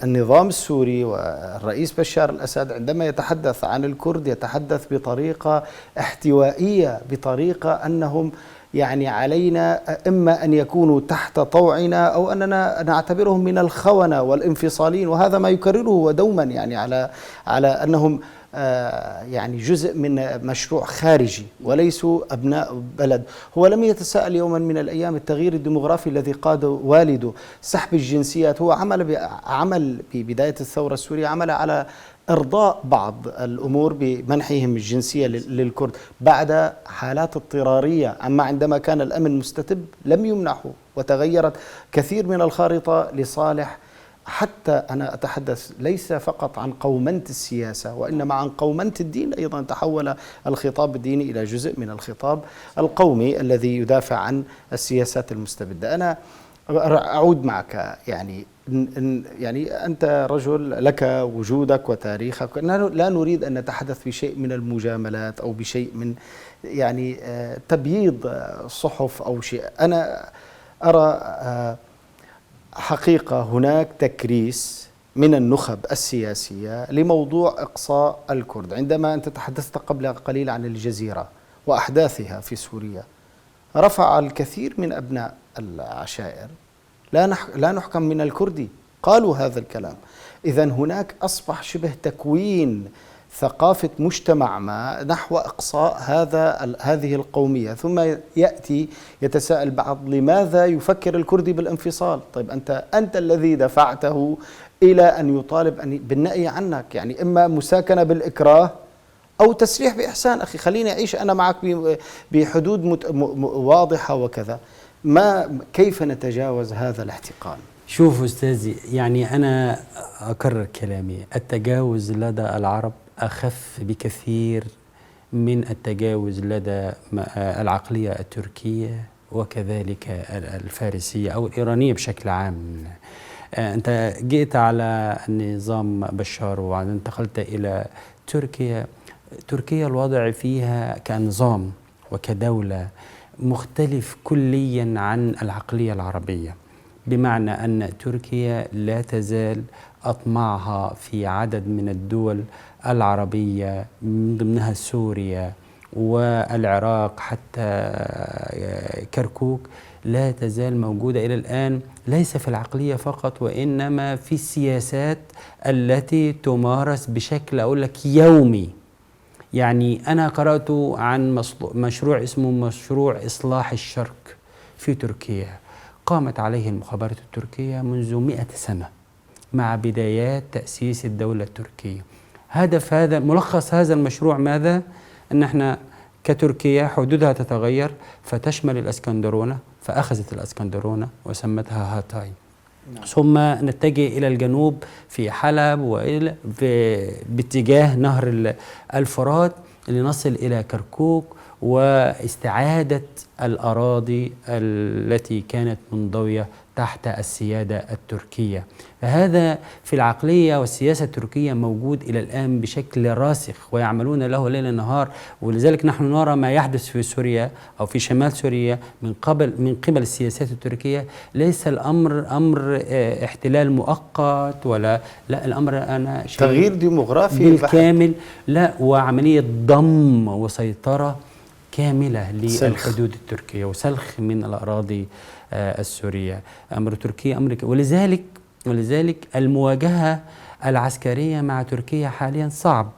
النظام السوري والرئيس بشار الأسد عندما يتحدث عن الكرد يتحدث بطريقة احتوائية، بطريقة أنهم يعني علينا إما أن يكونوا تحت طوعنا أو أننا نعتبرهم من الخونة والانفصاليين، وهذا ما يكرره دوما يعني على أنهم يعني جزء من مشروع خارجي وليسوا أبناء بلد. هو لم يتساءل يوما من الأيام التغيير الديموغرافي الذي قاده والده، سحب الجنسيات. هو عمل ببداية الثورة السورية، عمل على إرضاء بعض الأمور بمنحهم الجنسية للكرد بعد حالات اضطرارية. أما عندما كان الأمن مستتب لم يمنحوا، وتغيرت كثير من الخارطة لصالح. حتى أنا أتحدث ليس فقط عن قومنة السياسة وإنما عن قومنة الدين أيضا. تحول الخطاب الديني إلى جزء من الخطاب القومي الذي يدافع عن السياسات المستبدة. أنا أعود معك يعني أنت رجل لك وجودك وتاريخك، لا نريد أن نتحدث بشيء من المجاملات أو بشيء من يعني تبييض صحف أو شيء. أنا أرى حقيقة هناك تكريس من النخب السياسية لموضوع إقصاء الكرد. عندما أنت تحدثت قبل قليل عن الجزيرة وأحداثها في سوريا، رفع الكثير من أبناء العشائر لا نحكم من الكردي، قالوا هذا الكلام. إذن هناك أصبح شبه تكوين ثقافة مجتمع ما نحو إقصاء هذه القومية، ثم يأتي يتساءل بعض لماذا يفكر الكردي بالانفصال؟ طيب أنت الذي دفعته إلى أن يطالب بالنأي عنك، يعني إما مساكنة بالإكراه أو تسريح بإحسان. أخي خليني أعيش أنا معك بحدود واضحة وكذا. كيف نتجاوز هذا الاحتقان؟ شوف أستاذي، يعني أنا أكرر كلامي، التجاوز لدى العرب أخف بكثير من التجاوز لدى العقلية التركية وكذلك الفارسية أو الإيرانية بشكل عام. أنت جئت على نظام بشار وبعدين انتقلت إلى تركيا. تركيا الوضع فيها كنظام وكدولة مختلف كليا عن العقلية العربية، بمعنى أن تركيا لا تزال أطماعها في عدد من الدول العربية من ضمنها سوريا والعراق حتى كركوك لا تزال موجودة إلى الآن، ليس في العقلية فقط وإنما في السياسات التي تمارس بشكل أقول لك يومي. يعني أنا قرأت عن مشروع اسمه مشروع إصلاح الشرق في تركيا، قامت عليه المخابرات التركية منذ 100 سنة مع بدايات تأسيس الدولة التركية. هدف هذا ملخص هذا المشروع ماذا؟ أن احنا كتركيا حدودها تتغير فتشمل الأسكندرونة، فأخذت الأسكندرونة وسمتها هاتاي. ثم نتجه إلى الجنوب في حلب وإلى باتجاه نهر الفرات لنصل إلى كركوك واستعادة الأراضي التي كانت منضوية تحت السيادة التركية. فهذا في العقلية والسياسة التركية موجود إلى الآن بشكل راسخ ويعملون له ليل نهار. ولذلك نحن نرى ما يحدث في سوريا أو في شمال سوريا من قبل السياسات التركية. ليس الأمر أمر احتلال مؤقت لا الأمر أنا تغيير ديموغرافي بالكامل، لا، وعملية ضم وسيطرة كاملة للحدود التركية وسلخ من الأراضي السورية. أمر تركيا أمر ولذلك المواجهة العسكرية مع تركيا حاليا صعب.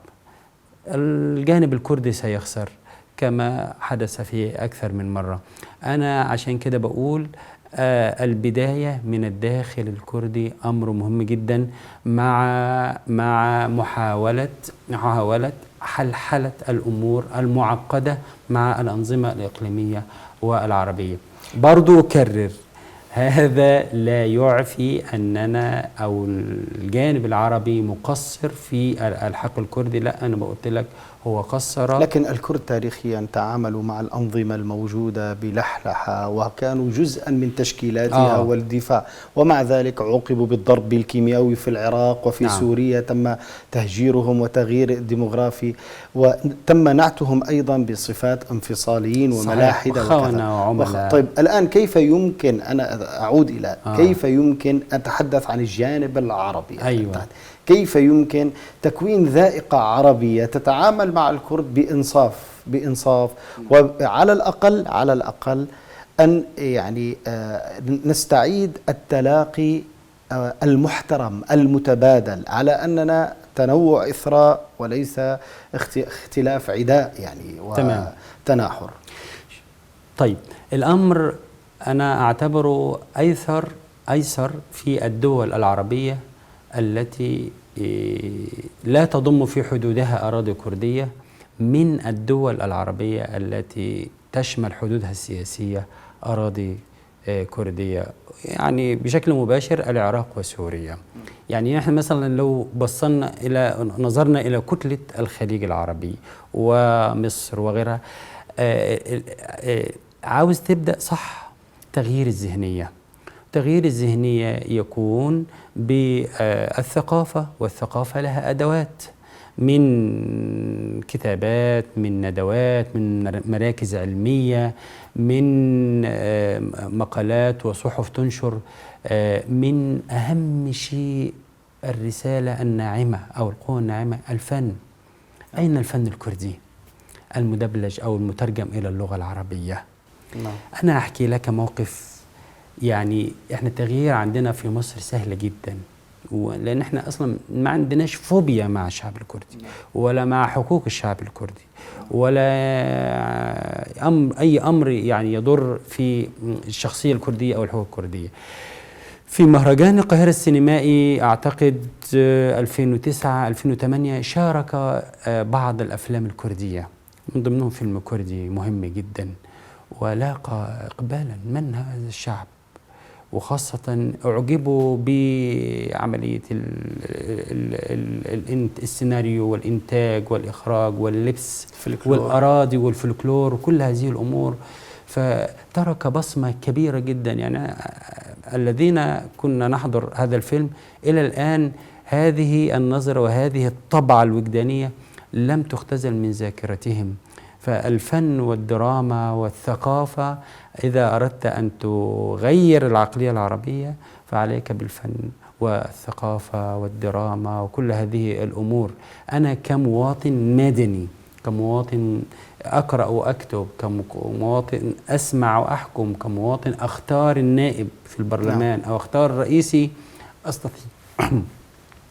الجانب الكردي سيخسر كما حدث في أكثر من مرة. أنا عشان كده بقول البداية من الداخل الكردي أمر مهم جدا مع محاولة حلحلة الأمور المعقدة مع الأنظمة الإقليمية والعربية. برضو أكرر، هذا لا يعفي أننا أو الجانب العربي مقصر في الحق الكردي، لا، أنا قلت لك هو قصر. لكن الكرد تاريخيا تعاملوا مع الأنظمة الموجودة بلحلحة وكانوا جزءا من تشكيلاتها والدفاع، ومع ذلك عوقبوا بالضرب الكيميائي في العراق وفي سوريا، تم تهجيرهم وتغيير الديموغرافي، وتم نعتهم أيضا بصفات انفصاليين وملاحدة وكذا. طيب الآن كيف يمكن أنا أعود إلى كيف يمكن أن أتحدث عن الجانب العربي؟ أيوة. كيف يمكن تكوين ذائقة عربية تتعامل مع الكرد بإنصاف وعلى الأقل أن يعني نستعيد التلاقي المحترم المتبادل على أننا تنوع إثراء وليس اختلاف عداء يعني وتناحر. طيب الأمر أنا أعتبره أيسر في الدول العربية التي لا تضم في حدودها أراضي كردية من الدول العربية التي تشمل حدودها السياسية أراضي كردية، يعني بشكل مباشر العراق وسوريا. يعني نحن مثلا لو نظرنا إلى كتلة الخليج العربي ومصر وغيرها، عاوز تبدأ صح تغيير الذهنية يكون بالثقافة، والثقافة لها أدوات. من كتابات، من ندوات، من مراكز علمية، من مقالات وصحف تنشر. من أهم شيء الرسالة الناعمة أو القوة الناعمة، الفن. أين الفن الكردي المدبلج أو المترجم إلى اللغة العربية؟ نعم. أنا أحكي لك موقف. يعني إحنا التغيير عندنا في مصر سهل جدا، لأن إحنا أصلا ما عندناش فوبيا مع الشعب الكردي ولا مع حقوق الشعب الكردي ولا أي أمر يعني يضر في الشخصية الكردية أو الحقوق الكردية. في مهرجان القاهرة السينمائي أعتقد 2009 2008 شارك بعض الأفلام الكردية، من ضمنهم فيلم كردي مهم جدا ولاقى إقبالا من هذا الشعب، وخاصة أعجبوا بعملية السيناريو والإنتاج والإخراج واللبس والأراضي والفلكلور وكل هذه الأمور. فترك بصمة كبيرة جدا. يعني الذين كنا نحضر هذا الفيلم إلى الآن هذه النظرة وهذه الطبعة الوجدانية لم تختزل من ذاكرتهم. فالفن والدراما والثقافة، إذا أردت أن تغير العقلية العربية فعليك بالفن والثقافة والدراما وكل هذه الأمور. أنا كمواطن مدني، كمواطن أقرأ وأكتب، كمواطن أسمع وأحكم، كمواطن أختار النائب في البرلمان أو أختار رئيسي، أستطيع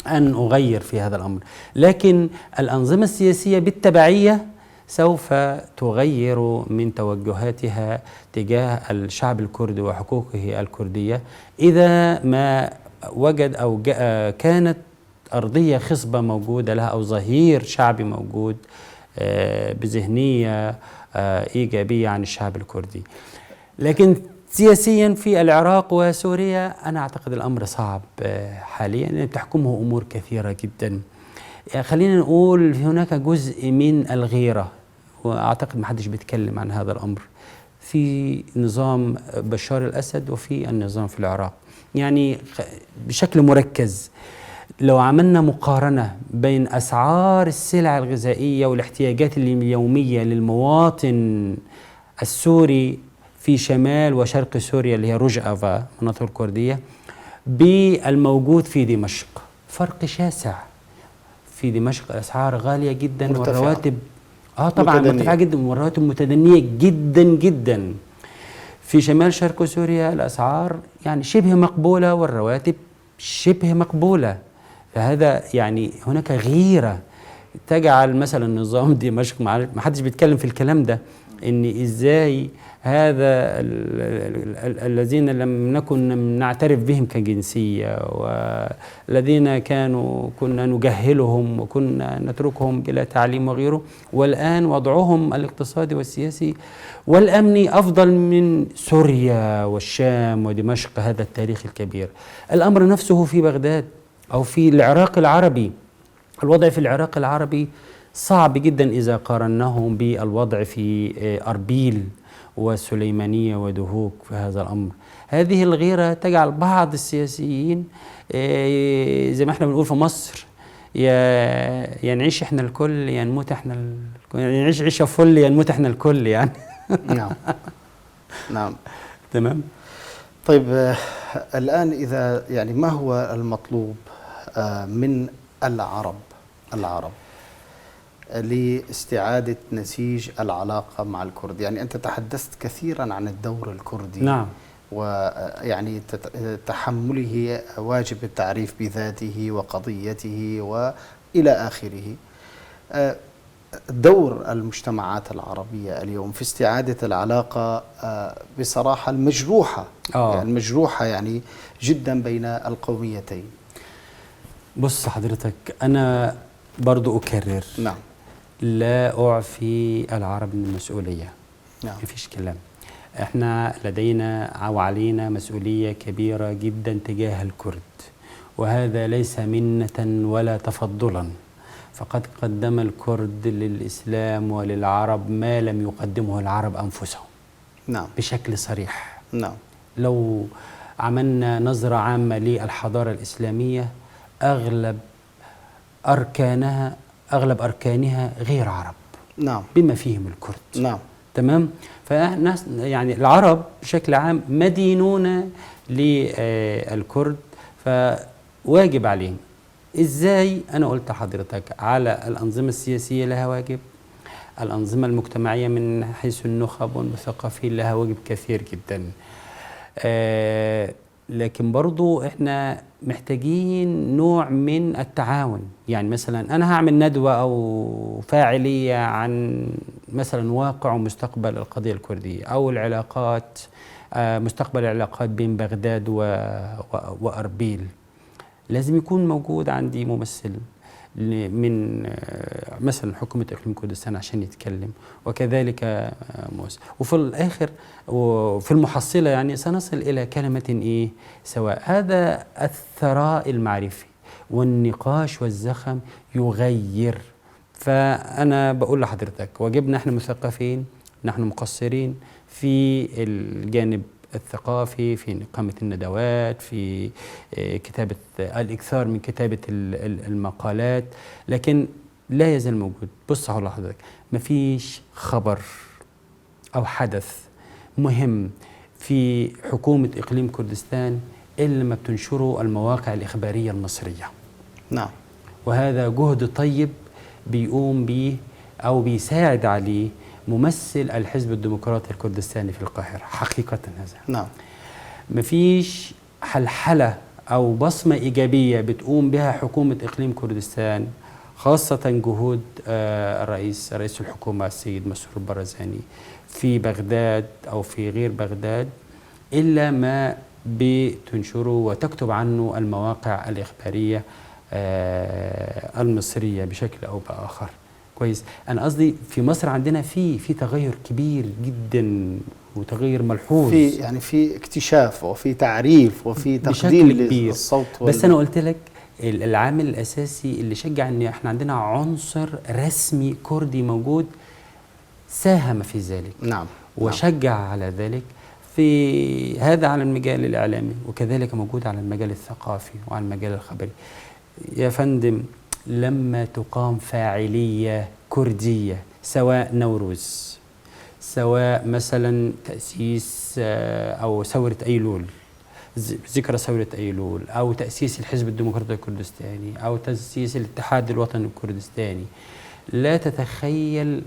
أن أغير في هذا الأمر. لكن الأنظمة السياسية بالتبعية سوف تغير من توجهاتها تجاه الشعب الكردي وحقوقه الكردية إذا ما وجد أو كانت أرضية خصبة موجودة لها أو ظهير شعبي موجود بذهنية إيجابية عن الشعب الكردي. لكن سياسيا في العراق وسوريا أنا أعتقد الأمر صعب حاليا، لأن بتحكمه أمور كثيرة جدا. خلينا نقول هناك جزء من الغيرة، وأعتقد ما حدش بيتكلم عن هذا الأمر، في نظام بشار الأسد وفي النظام في العراق. يعني بشكل مركز لو عملنا مقارنة بين أسعار السلع الغذائية والاحتياجات اليومية للمواطن السوري في شمال وشرق سوريا اللي هي رجأفة مناطق الكردية بالموجود في دمشق، فرق شاسع. في دمشق الأسعار غالية جدا مرتفعة. والرواتب طبعا مرتفعة جدا والرواتب متدنية جدا جدا. في شمال شرق سوريا الأسعار يعني شبه مقبولة والرواتب شبه مقبولة. فهذا يعني هناك غيرة تجعل مثلا نظام دمشق، ما حدش بيتكلم في الكلام ده، ان ازاي هذا الذين لم نكن نعترف بهم كجنسية والذين كنا نجهلهم وكنا نتركهم بلا تعليم وغيره، والآن وضعهم الاقتصادي والسياسي والأمني أفضل من سوريا والشام ودمشق. هذا التاريخ الكبير. الأمر نفسه في بغداد أو في العراق العربي. الوضع في العراق العربي صعب جدا إذا قارناه بالوضع في أربيل وسليمانية ودهوك في هذا الأمر. هذه الغيرة تجعل بعض السياسيين زي ما احنا بنقول في مصر يا نعيش احنا الكل يا نموت احنا الكل، يعني نعيش عيشة فل يا نموت احنا الكل يعني. نعم نعم تمام. طيب الآن إذا يعني ما هو المطلوب من العرب لاستعادة نسيج العلاقة مع الكرد؟ يعني أنت تحدثت كثيرا عن الدور الكردي. نعم. ويعني تحمله واجب التعريف بذاته وقضيته وإلى آخره. دور المجتمعات العربية اليوم في استعادة العلاقة بصراحة المجروحة يعني المجروحة يعني جدا بين القوميتين. بص حضرتك، أنا برضو أكرر، نعم، لا أعفي العرب من المسؤولية. نعم، مفيش كلام. احنا لدينا أو علينا مسؤولية كبيرة جدا تجاه الكرد، وهذا ليس منة ولا تفضلا، فقد قدم الكرد للإسلام وللعرب ما لم يقدمه العرب أنفسهم. نعم، بشكل صريح. نعم. لو عملنا نظرة عامة للحضارة الإسلامية، أغلب أركانها أغلب أركانها غير عرب، نعم بما فيهم الكرد. نعم. تمام. فناس يعني العرب بشكل عام مدينون للكرد، فواجب عليهم. ازاي؟ انا قلت لحضرتك على الانظمه السياسيه لها واجب، الانظمه المجتمعيه من حيث النخب والمثقفين لها واجب كثير جدا. لكن برضو احنا محتاجين نوع من التعاون. يعني مثلا انا هعمل ندوه او فاعليه عن مثلا واقع ومستقبل القضيه الكرديه او العلاقات، مستقبل العلاقات بين بغداد واربيل. لازم يكون موجود عندي ممثل من مثلا حكومة إقليم كردستان عشان يتكلم، وكذلك مؤسس. وفي الآخر وفي المحصلة يعني سنصل إلى كلمة إيه سواء. هذا الثراء المعرفي والنقاش والزخم يغير. فأنا بقول لحضرتك واجبنا احنا مثقفين، نحن مقصرين في الجانب الثقافي، في إقامة الندوات، في كتابة الإكثار من كتابة المقالات، لكن لا يزال موجود. بص هقول لحضرتك، مفيش خبر أو حدث مهم في حكومة إقليم كردستان إلا ما بتنشره المواقع الإخبارية المصرية. نعم. وهذا جهد طيب بيقوم به أو بيساعد عليه ممثل الحزب الديمقراطي الكردستاني في القاهرة حقيقة. هذا نعم. مفيش حلحلة أو بصمة إيجابية بتقوم بها حكومة إقليم كردستان، خاصة جهود رئيس الحكومة السيد مسرور البرزاني في بغداد أو في غير بغداد، إلا ما بتنشره وتكتب عنه المواقع الإخبارية المصرية بشكل أو بآخر. كويس. أنا قصدي في مصر عندنا في تغير كبير جدا وتغير ملحوظ، في اكتشاف وفي تعريف وفي تقديم للصوت بس أنا قلت لك العامل الأساسي اللي شجع إن إحنا عندنا عنصر رسمي كردي موجود ساهم في ذلك. نعم. وشجع على ذلك في هذا على المجال الإعلامي، وكذلك موجود على المجال الثقافي وعلى المجال الخبري. يا فندم، لما تقام فاعلية كردية سواء نوروز، سواء مثلا تأسيس أو ثورة أيلول، ذكرى ثورة أيلول، أو تأسيس الحزب الديمقراطي الكردستاني، أو تأسيس الاتحاد الوطني الكردستاني، لا تتخيل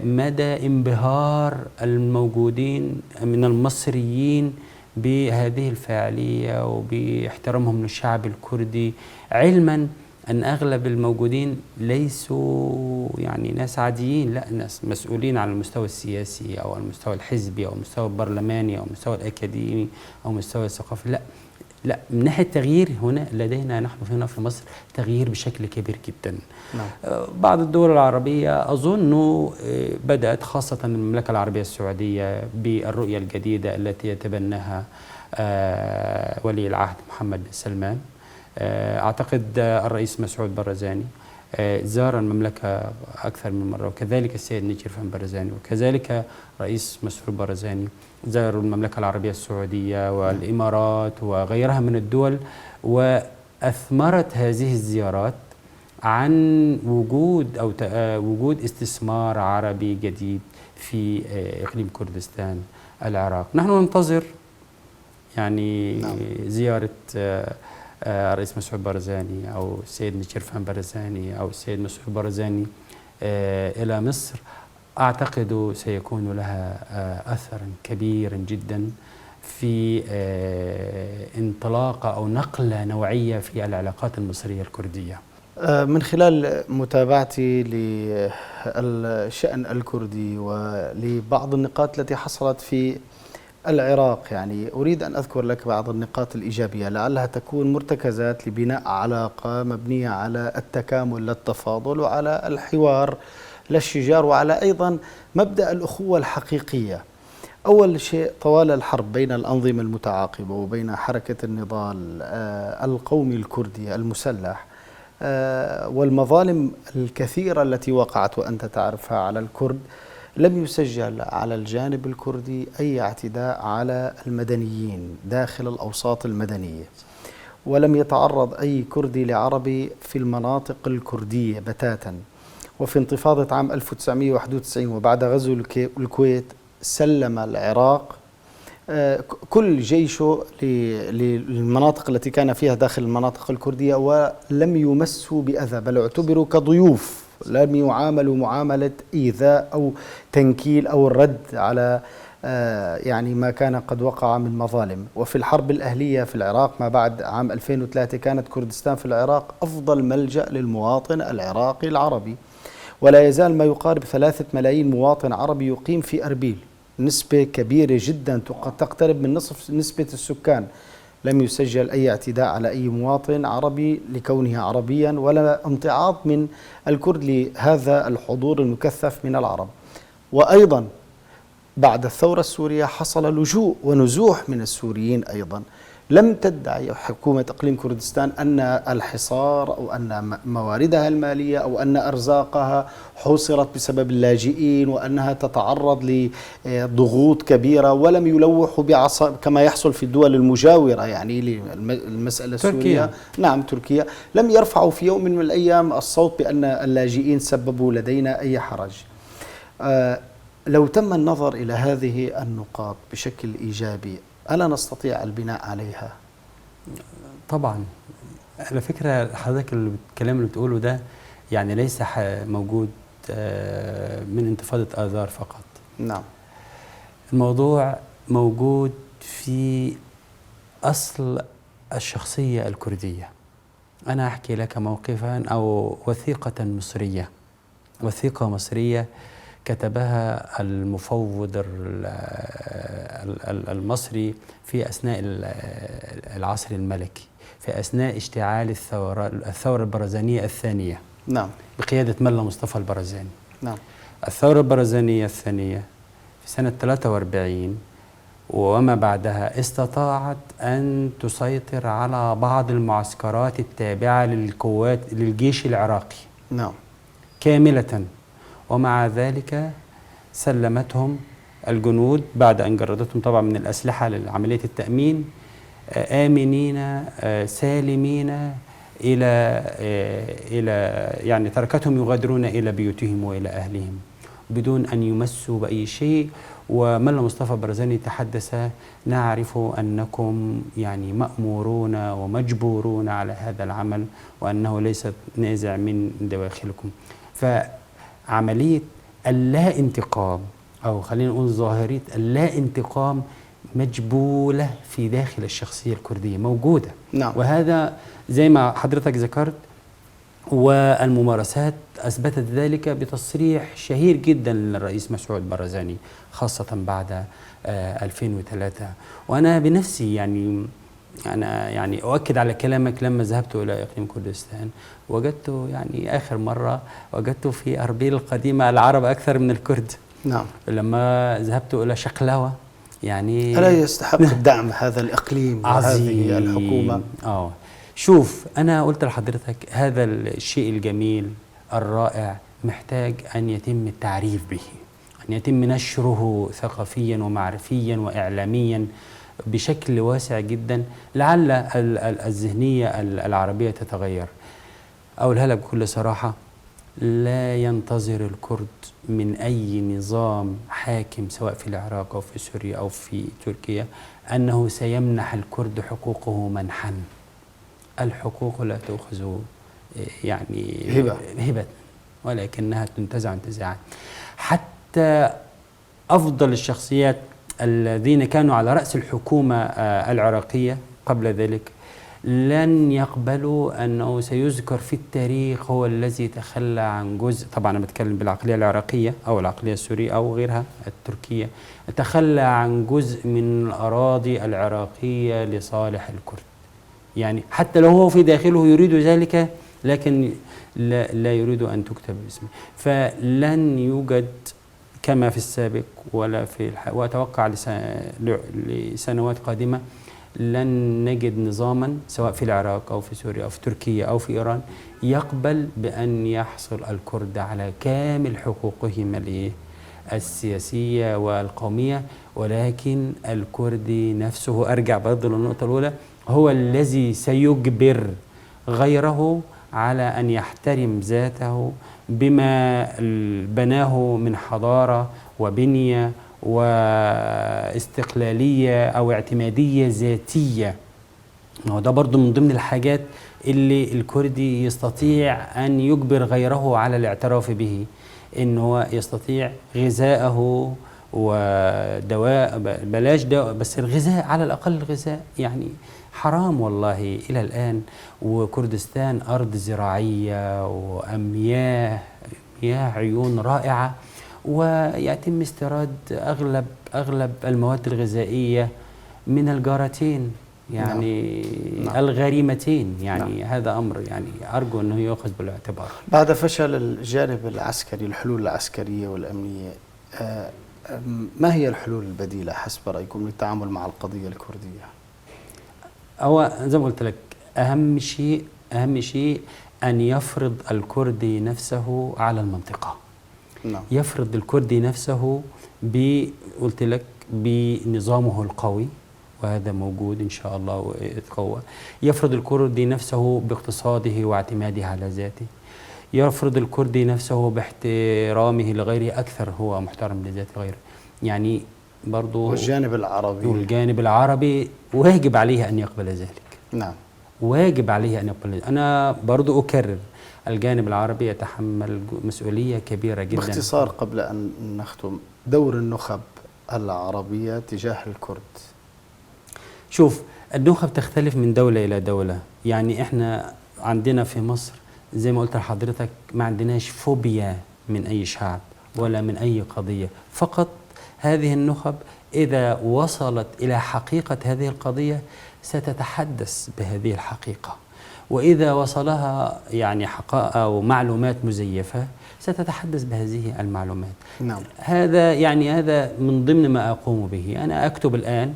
مدى انبهار الموجودين من المصريين بهذه الفاعلية وباحترامهم للشعب الكردي، علما أن أغلب الموجودين ليسوا يعني ناس عاديين، لا، ناس مسؤولين على المستوى السياسي أو على المستوى الحزبي أو المستوى البرلماني أو المستوى الأكاديمي أو المستوى الثقافي. لا، من ناحية التغيير هنا لدينا نحن هنا في مصر تغيير بشكل كبير جدا. نعم. بعض الدول العربية أظن بدأت، خاصة المملكة العربية السعودية، بالرؤية الجديدة التي يتبناها ولي العهد محمد بن سلمان. أعتقد الرئيس مسعود برزاني زار المملكة أكثر من مرة، وكذلك السيد نجيرفان برزاني، وكذلك رئيس مسعود برزاني زاروا المملكة العربية السعودية والإمارات وغيرها من الدول، وأثمرت هذه الزيارات عن وجود أو وجود استثمار عربي جديد في إقليم كردستان العراق. نحن ننتظر يعني زيارة رئيس مسعود برزاني أو السيد نجيرفان برزاني أو السيد مسعود برزاني إلى مصر. أعتقد سيكون لها أثرا كبيرا جدا في انطلاقة أو نقلة نوعية في العلاقات المصرية الكردية. من خلال متابعتي للشأن الكردي ولبعض النقاط التي حصلت في العراق، يعني أريد أن أذكر لك بعض النقاط الإيجابية لعلها تكون مرتكزات لبناء علاقة مبنية على التكامل لا التفاضل، وعلى الحوار لا الشجار، وعلى أيضا مبدأ الأخوة الحقيقية. أول شيء، طوال الحرب بين الأنظمة المتعاقبة وبين حركة النضال القومي الكردي المسلح والمظالم الكثيرة التي وقعت وأنت تعرفها على الكرد، لم يسجل على الجانب الكردي أي اعتداء على المدنيين داخل الأوساط المدنية. ولم يتعرض أي كردي لعربي في المناطق الكردية بتاتا. وفي انتفاضة عام 1991 وبعد غزو الكويت سلم العراق كل جيشه للمناطق التي كان فيها داخل المناطق الكردية، ولم يمسوا بأذى، بل اعتبروا كضيوف، لم يعاملوا معاملة إيذاء أو تنكيل أو الرد على يعني ما كان قد وقع من مظالم. وفي الحرب الأهلية في العراق ما بعد عام 2003 كانت كردستان في العراق أفضل ملجأ للمواطن العراقي العربي، ولا يزال ما يقارب 3 ملايين مواطن عربي يقيم في أربيل، نسبة كبيرة جدا تقترب من نصف نسبة السكان. لم يسجل أي اعتداء على أي مواطن عربي لكونه عربيا، ولا امتعاض من الكرد لهذا الحضور المكثف من العرب. وأيضا بعد الثورة السورية حصل لجوء ونزوح من السوريين أيضا. لم تدعي حكومة إقليم كردستان أن الحصار أو أن مواردها المالية أو أن أرزاقها حوصرت بسبب اللاجئين وأنها تتعرض لضغوط كبيرة، ولم يلوحوا بعصا كما يحصل في الدول المجاورة يعني للمسألة السورية. نعم تركيا لم يرفعوا في يوم من الأيام الصوت بأن اللاجئين سببوا لدينا أي حرج. لو تم النظر إلى هذه النقاط بشكل إيجابي ألا نستطيع البناء عليها؟ طبعا. على فكرة حضرتك الكلام اللي بتقوله ده يعني ليس موجود من انتفاضة آذار فقط. نعم. الموضوع موجود في أصل الشخصية الكردية. أنا أحكي لك موقفا أو وثيقة مصرية، وثيقة مصرية كتبها المفوض المصري في أثناء العصر الملكي، في أثناء اشتعال الثورة البرزانية الثانية. نعم. بقيادة ملا مصطفى البرزاني. نعم. الثورة البرزانية الثانية في سنة 43 وما بعدها استطاعت أن تسيطر على بعض المعسكرات التابعة للجيش العراقي. نعم. كاملة، ومع ذلك سلمتهم الجنود بعد أن جردتهم طبعا من الأسلحة لعملية التأمين آمنين سالمين إلى يعني تركتهم يغادرون إلى بيوتهم وإلى أهلهم بدون أن يمسوا بأي شيء. وملا مصطفى برزاني تحدث: نعرف أنكم يعني مأمورون ومجبورون على هذا العمل وأنه ليس نازع من دواخلكم. فعملية اللا انتقام أو خلينا نقول ظاهرية اللا انتقام مجبولة في داخل الشخصية الكردية موجودة. نعم. وهذا زي ما حضرتك ذكرت، والممارسات أثبتت ذلك بتصريح شهير جدا للرئيس مسعود برزاني خاصة بعد 2003. وأنا بنفسي يعني أنا يعني أؤكد على كلامك، لما ذهبت إلى إقليم كردستان وجدت يعني آخر مرة وجدت في أربيل القديمة العرب أكثر من الكرد. نعم. لما ذهبت إلى شقلاوة يعني ألا يستحق الدعم هذا الإقليم وهذه الحكومة؟ شوف، أنا قلت لحضرتك هذا الشيء الجميل الرائع محتاج أن يتم التعريف به، أن يتم نشره ثقافيا ومعرفيا وإعلاميا بشكل واسع جدا، لعل الذهنية العربية تتغير. أقولها لك بكل صراحة، لا ينتظر الكرد من أي نظام حاكم سواء في العراق أو في سوريا أو في تركيا أنه سيمنح الكرد حقوقه منحا. الحقوق لا تؤخذ يعني هبة، ولكنها تنتزع انتزاعا. حتى أفضل الشخصيات الذين كانوا على رأس الحكومة العراقية قبل ذلك لن يقبلوا أنه سيذكر في التاريخ هو الذي تخلى عن جزء، طبعا أنا بتكلم بالعقلية العراقية أو العقلية السورية أو غيرها التركية، تخلى عن جزء من الأراضي العراقية لصالح الكرد. يعني حتى لو هو في داخله يريد ذلك، لكن لا يريد أن تكتب باسمه. فلن يوجد كما في السابق ولا في وأتوقع لسنوات قادمة لن نجد نظاما سواء في العراق أو في سوريا أو في تركيا أو في إيران يقبل بأن يحصل الكرد على كامل حقوقهم السياسية والقومية. ولكن الكردي نفسه، أرجع برضه للنقطة الأولى، هو الذي سيجبر غيره على أن يحترم ذاته بما بناه من حضارة وبنية واستقلالية أو اعتمادية ذاتية. وده برضو من ضمن الحاجات اللي الكردي يستطيع أن يجبر غيره على الاعتراف به، إن هو يستطيع غذاءه ودواء، بلاش دواء بس الغذاء، على الأقل الغذاء. يعني حرام والله إلى الآن، وكردستان أرض زراعية ومياه عيون رائعة، ويتم استيراد أغلب المواد الغذائية من الجارتين، يعني نعم. الغريمتين. يعني نعم. هذا أمر يعني أرجو أنه يؤخذ بالاعتبار. بعد فشل الجانب العسكري، الحلول العسكرية والأمنية، ما هي الحلول البديلة حسب رأيكم للتعامل مع القضية الكردية؟ هو زي ما قلت لك، أهم شيء أن يفرض الكردي نفسه على المنطقة. نعم. يفرض الكردي نفسه قلت لك بنظامه القوي، وهذا موجود إن شاء الله ويتقوى. يفرض الكردي نفسه باقتصاده واعتماده على ذاته. يفرض الكردي نفسه باحترامه لغيره أكثر هو محترم لذات غيره. يعني برضو والجانب العربي واجب عليه أن يقبل ذلك. نعم. واجب عليه أن يقبل ذلك. أنا برضو أكرر، الجانب العربي يتحمل مسؤولية كبيرة جدا. باختصار قبل أن نختم، دور النخب العربية تجاه الكرد. شوف، النخب تختلف من دولة إلى دولة. يعني إحنا عندنا في مصر زي ما قلت لحضرتك ما عندناش فوبيا من أي شعب ولا من أي قضية، فقط هذه النخب إذا وصلت إلى حقيقة هذه القضية ستتحدث بهذه الحقيقة، وإذا وصلها يعني حقائق أو معلومات مزيفة ستتحدث بهذه المعلومات. نعم. هذا من ضمن ما أقوم به. أنا أكتب الآن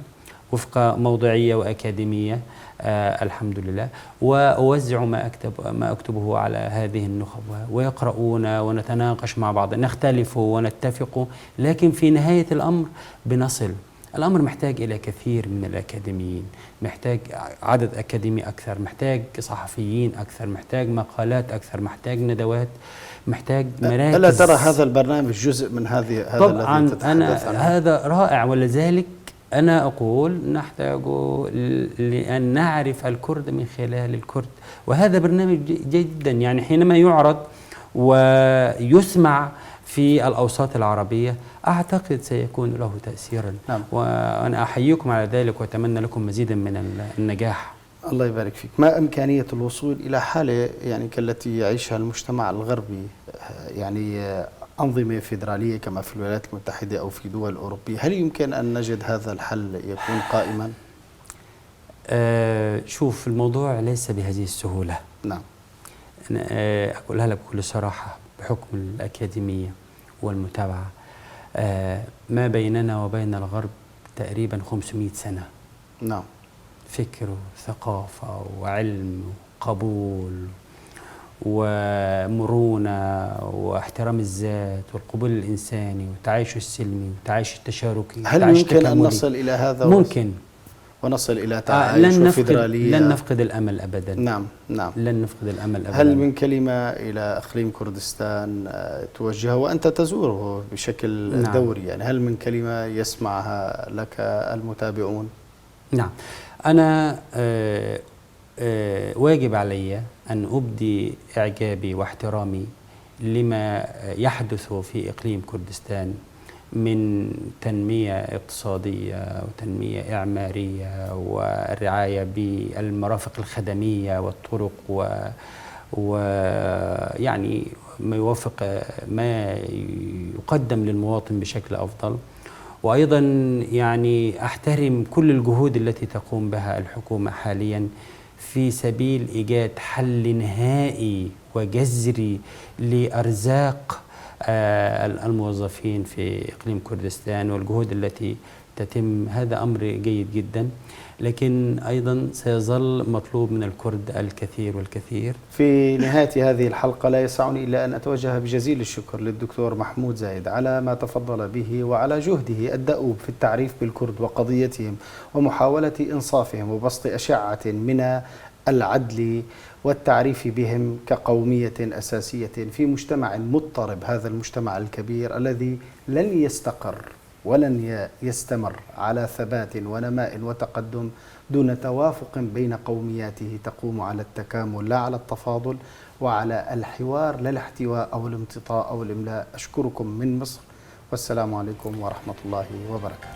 وفق موضوعية وأكاديمية الحمد لله، وأوزع ما أكتبه على هذه النخب، ويقرؤون ونتناقش مع بعض، نختلف ونتفق، لكن في نهاية الأمر بنصل. الأمر محتاج إلى كثير من الأكاديميين، محتاج عدد أكاديمي أكثر، محتاج صحفيين أكثر، محتاج مقالات أكثر، محتاج ندوات، محتاج مراكز. ألا ترى هذا البرنامج جزء من هذا طبعا الذي تتحدث عنه؟ هذا رائع، ولذلك أنا أقول نحتاج لأن نعرف الكرد من خلال الكرد، وهذا برنامج جيد جدا. يعني حينما يعرض ويسمع في الأوساط العربية أعتقد سيكون له تأثيرا. نعم. وأنا أحييكم على ذلك وأتمنى لكم مزيدا من النجاح. الله يبارك فيك. ما إمكانية الوصول إلى حالة يعني كالتي يعيشها المجتمع الغربي، يعني أنظمة فيدرالية كما في الولايات المتحدة أو في دول أوروبية؟ هل يمكن أن نجد هذا الحل يكون قائما؟ شوف، الموضوع ليس بهذه السهولة. نعم. أنا أقولها لك بكل صراحة بحكم الأكاديمية والمتابعة. ما بيننا وبين الغرب تقريبا 500 سنة. نعم. فكر وثقافة وعلم وقبول ومرونة واحترام الذات والقبول الإنساني والتعايش السلمي والتعايش التشاركي. هل يمكن أن نصل إلى هذا؟ ممكن، ونصل إلى تعايش وفيدرالية. لن نفقد الأمل أبدا. نعم. نعم. لن نفقد الأمل أبدا. هل من كلمة إلى إقليم كردستان توجهها وأنت تزوره بشكل نعم. دوري، يعني هل من كلمة يسمعها لك المتابعون؟ نعم. أنا واجب علي أن أبدي إعجابي واحترامي لما يحدث في إقليم كردستان من تنمية اقتصادية وتنمية إعمارية والرعاية بالمرافق الخدمية والطرق ويعني ما يوافق ما يقدم للمواطن بشكل أفضل. وأيضا يعني أحترم كل الجهود التي تقوم بها الحكومة حاليا في سبيل إيجاد حل نهائي وجذري لأرزاق الموظفين في إقليم كردستان، والجهود التي تتم، هذا أمر جيد جدا. لكن أيضا سيظل مطلوب من الكرد الكثير والكثير. في نهاية هذه الحلقة لا يسعني إلا أن أتوجه بجزيل الشكر للدكتور محمود زايد على ما تفضل به وعلى جهده الدؤوب في التعريف بالكرد وقضيتهم ومحاولة إنصافهم وبسط أشعة من العدل والتعريف بهم كقومية أساسية في مجتمع مضطرب، هذا المجتمع الكبير الذي لن يستقر ولن يستمر على ثبات ونماء وتقدم دون توافق بين قومياته تقوم على التكامل لا على التفاضل، وعلى الحوار لا الاحتواء أو الامتطاء أو الإملاء. أشكركم من مصر، والسلام عليكم ورحمة الله وبركاته.